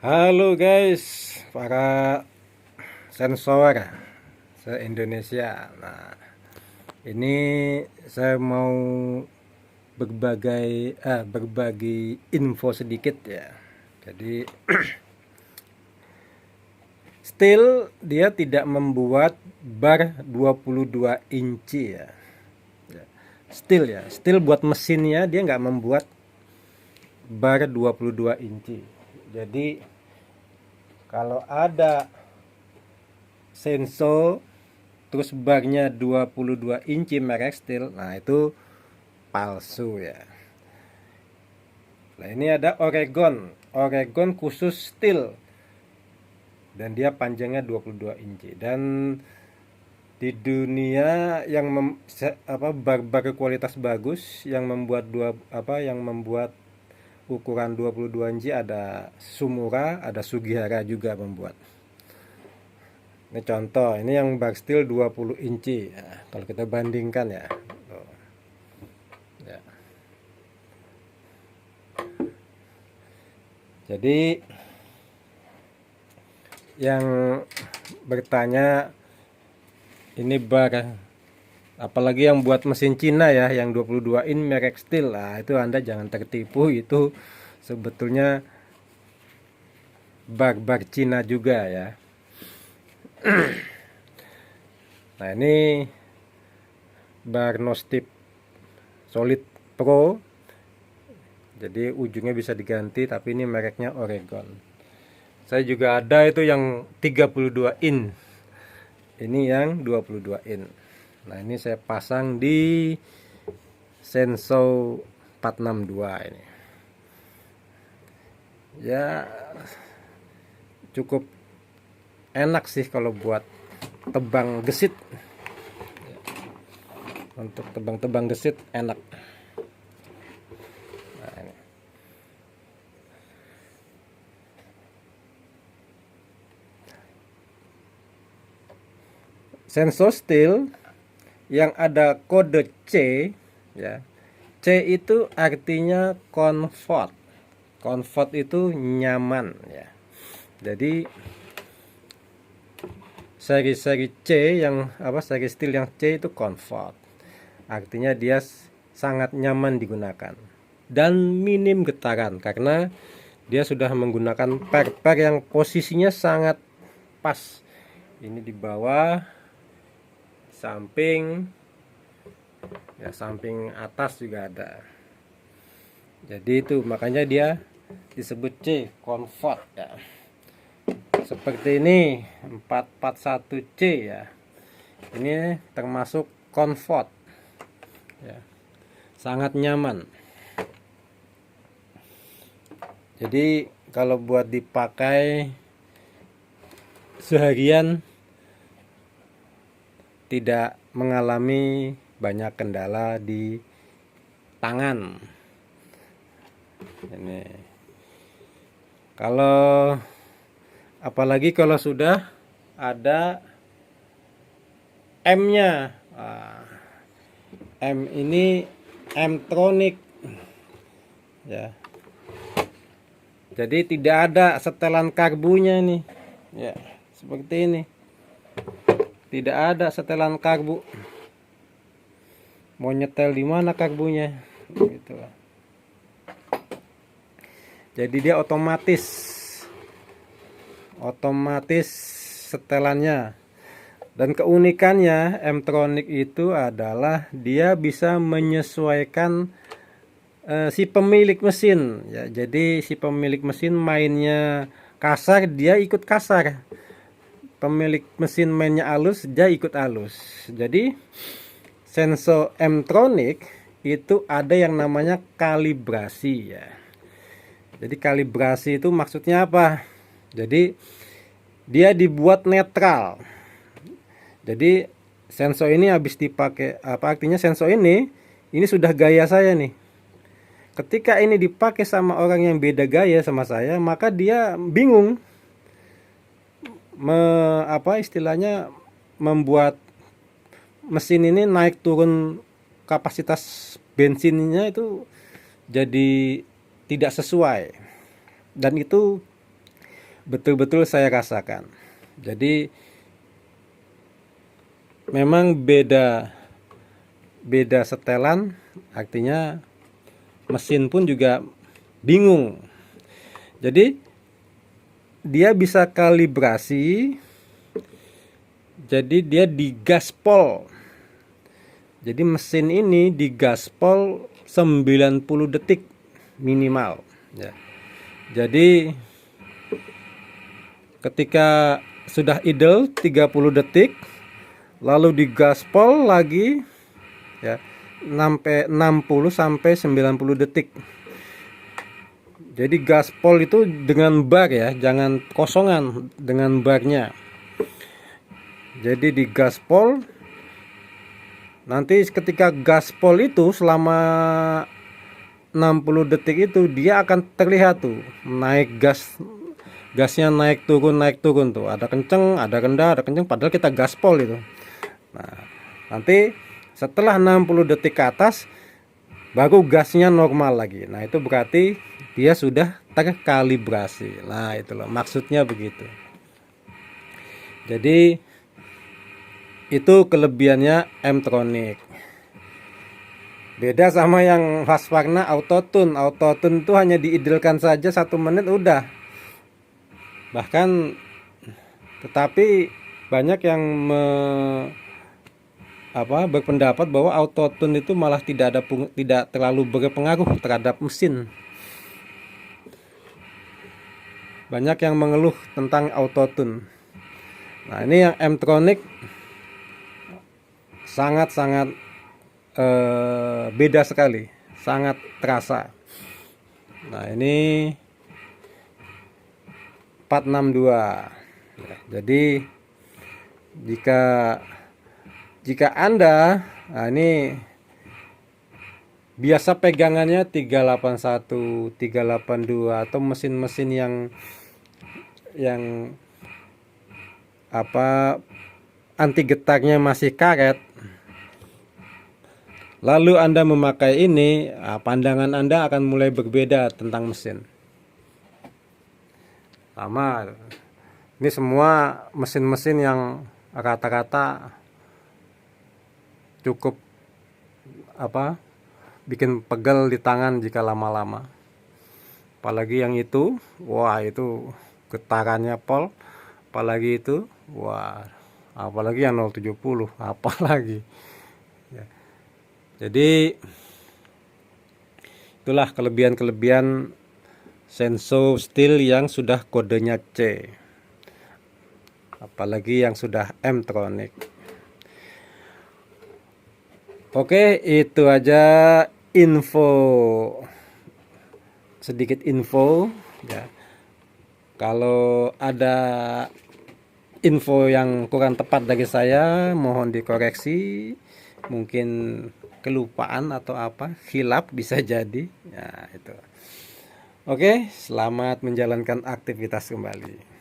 Halo guys, para sensor se-Indonesia. Nah, ini saya mau berbagi info sedikit ya. Jadi still dia tidak membuat bar 22 inci ya. Still buat mesinnya dia nggak membuat bar 22 inci. Jadi kalau ada Senso terus barnya 22 inci merek Stihl, nah itu palsu ya. Nah ini ada Oregon khusus Stihl dan dia panjangnya 22 inci. Dan di dunia yang bar kualitas bagus yang membuat ukuran 22 inci ada Sumura, ada Sugihara juga membuat. Ini contoh, ini yang bar Stihl 20 inci. Nah, kalau kita bandingkan ya. Ya. Jadi yang bertanya ini bar apalagi yang buat mesin Cina ya, yang 22 in merek Stihl. Nah, itu Anda jangan tertipu, itu sebetulnya bar Cina juga ya. Nah, ini bar Nostip Solid Pro. Jadi ujungnya bisa diganti, tapi ini mereknya Oregon. Saya juga ada itu yang 32 in. Ini yang 22 in. Nah, ini saya pasang di Senso 462 ini. Ya cukup enak sih kalau buat tebang gesit. Untuk tebang gesit enak. Nah, ini. Senso Stihl yang ada kode C ya. C itu artinya comfort. Comfort itu nyaman ya. Jadi seri C yang seri Stihl yang C itu comfort. Artinya dia sangat nyaman digunakan dan minim getaran karena dia sudah menggunakan per yang posisinya sangat pas. Ini di bawah, samping ya, samping atas juga ada. Jadi itu makanya dia disebut C, comfort ya. Seperti ini 441C ya. Ini termasuk comfort ya. Sangat nyaman. Jadi kalau buat dipakai seharian tidak mengalami banyak kendala di tangan. Ini kalau apalagi kalau sudah ada M-nya. M ini M-tronic ya. Jadi tidak ada setelan karbunya nih. Ya, seperti ini. Tidak ada setelan karbu. Mau nyetel di mana karbunya? Gitu. Jadi dia otomatis setelannya. Dan keunikannya M-tronic itu adalah dia bisa menyesuaikan si pemilik mesin ya. Jadi si pemilik mesin mainnya kasar, dia ikut kasar. Pemilik mesin mainnya halus, dia ikut halus. Jadi Senso M-tronic itu ada yang namanya kalibrasi ya. Jadi kalibrasi itu maksudnya apa? Jadi dia dibuat netral. Jadi Senso ini habis dipakai, artinya Senso ini sudah gaya saya nih. Ketika ini dipakai sama orang yang beda gaya sama saya, maka dia bingung istilahnya membuat mesin ini naik turun kapasitas bensinnya itu jadi tidak sesuai. Dan itu betul-betul saya rasakan. Jadi memang beda setelan, artinya mesin pun juga bingung. Jadi dia bisa kalibrasi, jadi dia digaspol. Jadi mesin ini digaspol 90 detik minimal ya. Jadi ketika sudah idle 30 detik lalu digaspol lagi ya, sampai 60 sampai 90 detik. Jadi gaspol itu dengan bar ya, jangan kosongan, dengan barnya. Jadi digaspol, nanti ketika gaspol itu selama 60 detik itu dia akan terlihat tuh naik gasnya naik turun tuh, ada kenceng, ada rendah, ada kenceng, padahal kita gaspol itu. Nah, nanti setelah 60 detik ke atas baru gasnya normal lagi. Nah, itu berarti dia sudah terkalibrasi. Nah, itu loh maksudnya begitu. Jadi itu kelebihannya M-Tronic. Beda sama yang Husqvarna Autotune. Autotune itu hanya diidlekan saja 1 menit udah. Bahkan tetapi banyak yang berpendapat bahwa Autotune itu malah tidak terlalu berpengaruh terhadap mesin. Banyak yang mengeluh tentang Autotune. Nah, ini yang M-Tronic sangat-sangat beda sekali, sangat terasa. Nah, ini 462 ya, jadi jika Anda ini biasa pegangannya 381, 382 atau mesin-mesin yang anti getarnya masih karet, lalu Anda memakai ini, pandangan Anda akan mulai berbeda tentang mesin. Sama, ini semua mesin-mesin yang rata-rata cukup bikin pegel di tangan jika lama-lama. Apalagi yang itu, wah itu getarannya pol. Apalagi itu, wah apalagi yang 070, apalagi ya. Jadi itulah kelebihan Senso Steel yang sudah kodenya C, apalagi yang sudah M-Tronic. Oke, itu aja sedikit info ya. Kalau ada info yang kurang tepat dari saya, mohon dikoreksi. Mungkin kelupaan atau khilaf bisa jadi ya, itu. Oke, selamat menjalankan aktivitas kembali.